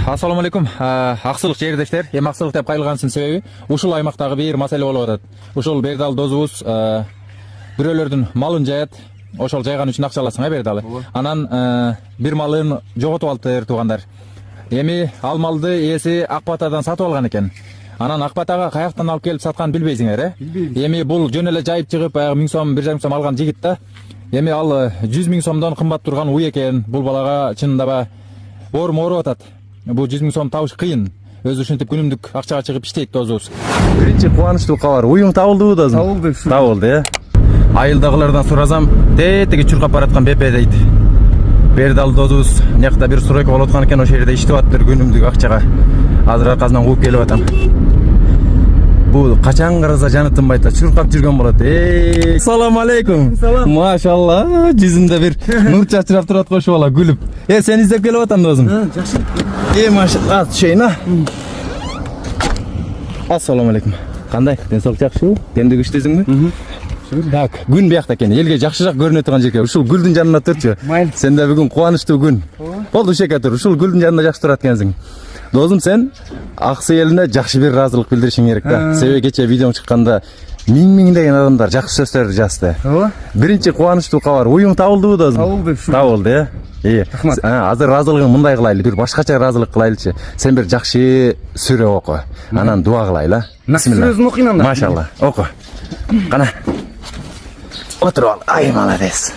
Assalamu alaikum. Аксылык жердештер. Эми аксылык деп кайрылгансынын себеби ушул аймактагы бир маселе болуп атат. Ушул Бердал дозубуз бирөөлөрдүн малын жаят. Ошол жайган үчүн акча аласың, Бердалы. Анан бир малын жоготуп алыптыр туугандар. Эми ал малды ээси Акбатадан сатып алган экен. Анан Акбатага каяктан алып келип сатканын билбейсиңер, Эми бул жөн эле жайып чыгып, баягы 1000 сом, 1,5 сом алган жигит да. Эми ал 100 000 сомдон кымбат турган уй экен. Бул балага чынында ба оорум ооруп атат. Бул 100 000 сом табыш кыйын. Өзү ушинтип күнүмдүк акчага чыгып иштейт дозубуз. Биринчи кубанычтуу кабар. Уюң табылдыбы дозум? Табылды. Табылды, Айылдагылардан суразам, тетиги чуркап бараткан БП дейт. Бердал дозубуз мынакта бир стройка болуп аткан экен, ошол жерде иштеп атыптыр күнүмдүк акчага. Азыр аркасынан кууп келип атам. Бул качан караса жаны тынбайт, чуркап жүргөн болот. Ассаламу алейкум. Машалла, жүзүндө бир нур чачырап турат го ошо бала күлүп. Сени издеп келип атам дозум. Жакшы. Машалла, ат түшөйүн. Ассаламу алейкум. Кандай? Денсаулык жакшыбы? Демдик иштесиңби? Так, күн биякта экен. Элге жакшыраак көрүнө турган жерге. Ушул гүлдүн жанына турчу. Сенде бүгүн кубанычтуу күн. Болду, ушеке тур. Ушул гүлдүн жанында жакшы турат экенсиң. Дозум, сен аксы элине жакшы бир ыраазылык билдиришиң керек да. Себеби кечээ видеоң чыкканда миңдеген адамдар жакшы сөздөрдү жазды. Биринчи кубанычтуу кабар, уюң табылдыбы дозум? Табылды, Азыр ыраазылыгың мындай кылайлы, бир башкача ыраазылык кылайлычы. Сен бир жакшы сүрө оку. Анан дуа кылайлы. Сүрөсүн окуйн анда. Машалла, оку. Кана. Отуруп ал. Ай, молодец.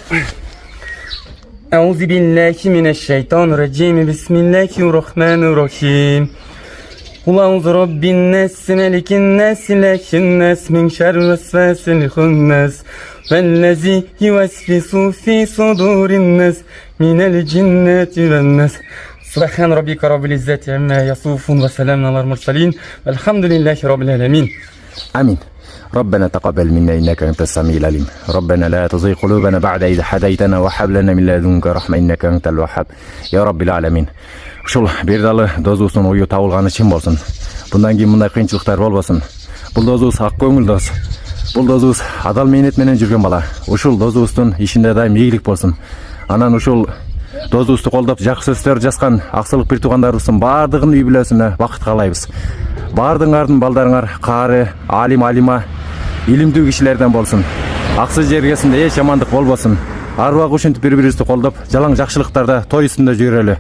أعوذ بالله من الشيطان الرجيم بسم الله الرحمن الرحيم قل أعوذ برب الناس ملك الناس إله الناس من شر الوسواس الخناس والذي يوسوس في صدور الناس من الجنة والناس سبحان ربك رب العزة عما يصفون وسلام على المرسلين والحمد لله رب العالمين آمين. ربنا تقبل منا إنك أنت السميع العليم ربنا لا تزغ قلوبنا بعد إذ هديتنا وهب لنا من لدنك رحمة إنك أنت الوهاب يا رب العالمين. Ушул Бердалы дозубуздун уyu табылганы чын болсун. Bundan кийин мындай кыйынчылыктар болбосун. Бул дозубуз ак көңүл доз. Бул дозубуз адал мээнет менен жүргөн бала. Ушул дозубуздун ишинде дайым ийгилик болсун. Анан ушул дозубузду колдоп жакшы сөздөр жазган аксылык бир туугандарыбыздын баардыгын үй бүлөсүнө бакыт каалайбыз. Баардыгыңардын балдарыңар каары, алима, илимдүү кишилерден болсун. Аксы жергесинде эч жамандык болбосун. Ар убак ушинтип бири-бирибизди колдоп, жалаң жакшылыктарда той үстүндө жүрөлү.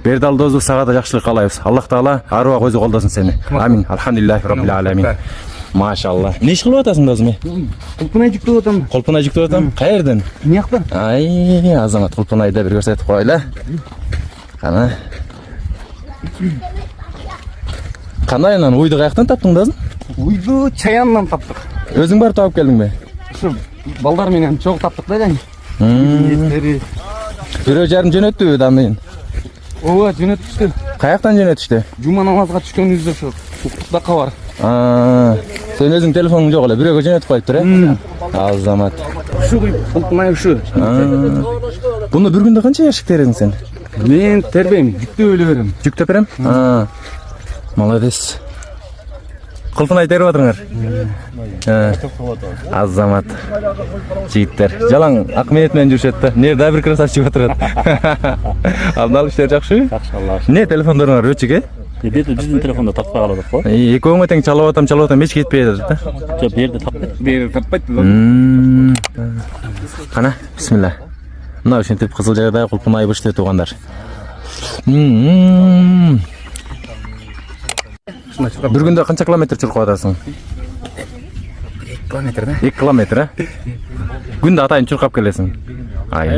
Бердал дозу сага да жакшылык каалайбыз. Аллах таала ар убак өзү колдосун сени. Амин. Алхамдулиллахи раббил аламин. Машалла. Не иш кылып атасың дозум? Кулпунай жүктөп атам. Кулпунай жүктөп атам. Каерден? Мияктан. Ай, Азамат кулпунайды бир көрсөтүп койлу. Кана. Кандай анан уйду каяктан таптың дозум? Уйду чаяндан таптык. Өзүң барып тауып келдиңби? Ушу балдар менен чогуу таптык да жани. 1,5 жөнөттүбү дамыйын? Ооба, жөнөтүштү. Каяктан жөнөтүштү? Жума намазга түшкөнүбүздө ошо уктукта бар. Сен өзүң телефонуң жок эле, бирөөгө жөнөтүп коюптур, Азамат. Ушу кулпунай ушу. Буну бир күндө канча яшык тересиң сен? Мен тербейм, жүктөп эле берем. Жүктөп берем? Молодец. Кулпунай терип атырыңар? Азамат. Жигиттер. Жалаң ак мээнет менен жүрүшөт да. Нерде бир красавчик отурат. Абдал иштер жакшыбы? Жакшы, Алла. Не телефондоруңар өчүк, Берде жүздүн телефонду таппай калат го. Экөөңө тең чалып атам, эч кетпей атат да. Жок, берде таппайт. Берде таппайт. Кана, бисмилла. Мына ушинтип кызыл жайда кулпунай бышты туугандар. Бир күндө канча километр чуркап атасың? 2 километр да. 2 километр, Күндө атайын чуркап келесиң. Ай,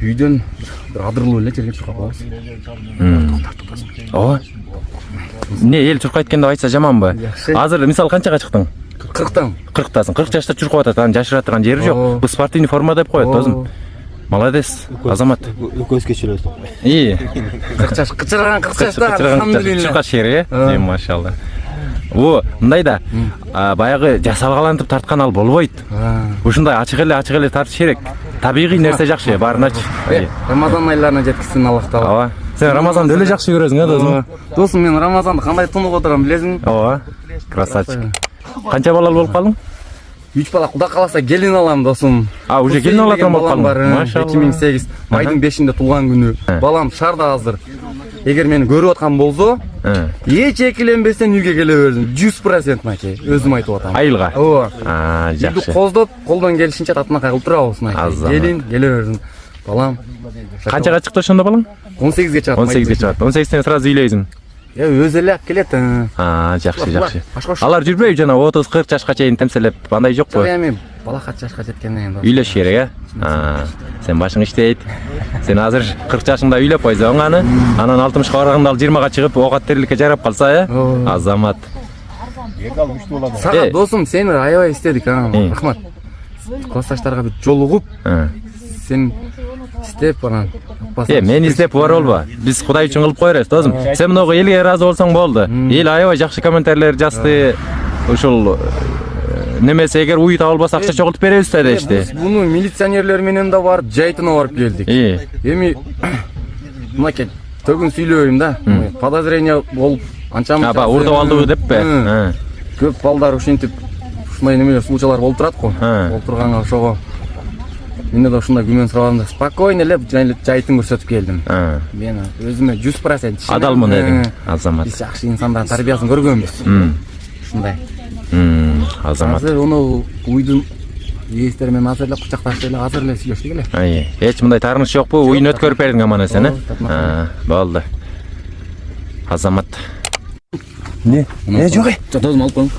Үйдөн бир адырлуу эле жерге чуркап алабыз. Ооба. Не, эл чуркайт экен деп айтса жаманбы? Азыр мисалы канчага чыктың? 40тан. 40тасың. 40 жашта чуркап атат, анан жашыра турган жери жок. Бул спортивный форма деп коет дозум. Молодец, Азамат. Көзгө чүлөс. 40 жаш, кычырган 40 жашта, алхамдулилла. Чуркаш жери, машалла. Мындай да, баягы жасалгалантып тарткан ал болбойт. Ушундай ачык эле тартыш керек. Табигый нерсе жакшы, баарыначы. Рамазан айларына жеткизсин Аллах таала. Ооба. Сен Рамазанды эле жакшы көрөсүң, досум? Досум, мен Рамазанды кандай тунуп отурам, билесиңби? Ооба. Красавчик. Канча балалуу болуп калдың? 3 бала Кудай кааласа келин алам досум. А, уже келин алатын болуп калдың. Машалла. 2008 айдын 5-inde туулган күнү. Балам шарда азыр. Эгер мени көрүп аткан болсо, эч экиленбестен үйгө келе бердим. 100% маке. Өзүм айтып атам. Айылга. Ооба. Жакшы. Коздоп, колдон келишинче татынакай кылып турабыз маке. Азамат. Келин келе бердим. Балам. Канчага чыкты ошондо балаң? 18ге чыгат. 18ге чыгат. 18тен сразу үйлөйсүң. Өзү эле алып келет. Жакшы. Алар жүрбөйбү жана 30-40 жашка чейин темселеп, андай жокпу? Эми бала кача жашка жеткенден кийин Үйлөш керек, Сен башың иштейт. Сен азыр 40 жашыңда үйлөп койсоң аны, анан 60ка барганда ал 20га чыгып, ок аттерликке жарап калса, Азамат. Сага досум, сени аябай издедик, рахмат. Классташтарга бир жолугуп, сен издеп анан. Мен издеп бар болбо. Биз Кудай үчүн кылып коербуз, досум. Сен мынага элге ыраазы болсоң болду. Эл аябай жакшы комментарийлер жазды. Ушул немесе эгер уй таба албаса акча чогултуп беребиз да дешти. Буну милиционерлер менен да барып, жайтына барып келдик. Эми мынакей төгүн сүйлөйм да. Подозрение болуп, анча-мынча. Урдуп алды деппи? Көп балдар ушинтип ушундай немелер случайлар болуп турат го. Болуп турганга ошого мен да ушундай күмөн сурабадым да, спокойно эле жайтын көрсөтүп келдим. Мен өзүмө 100% адалмын дедиң, Азамат. Биз жакшы инсандардын тарбиясын көргөнбүз. Ушундай. Азамат. Азыр ону уйдун ээстери менен азыр эле кучакташып эле азыр эле сүйлөштүк эле. Эч мындай таарыныш жокпу? Уйун өткөрүп бердиң аман эсен, болду. Азамат. Не? Жок. Досум алып коюң.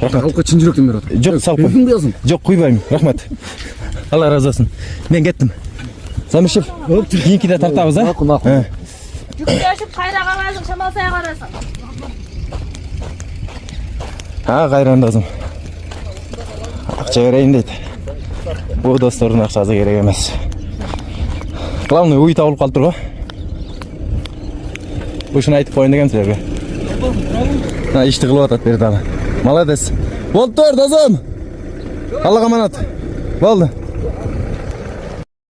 Жок. Алып чын жүрөктөн берип атам. Жок, салып кой. Жок, куйбайм. Рахмат. Алла разы болсун. Мен кеттим. Замишев, кийинкиде тартабыз, Жүктөшүп кайра каласың, шамалсай карасың. Кайран досум. Акча берейин дейт. Бул достордун акчасы керек эмес. Главный уй табылып калыптыр го. Ушуну айтып коеюн дегем силерге. Ишти кылып атат бери дагы. Молодец. Болуптур досум. Аллага аманат. Болду.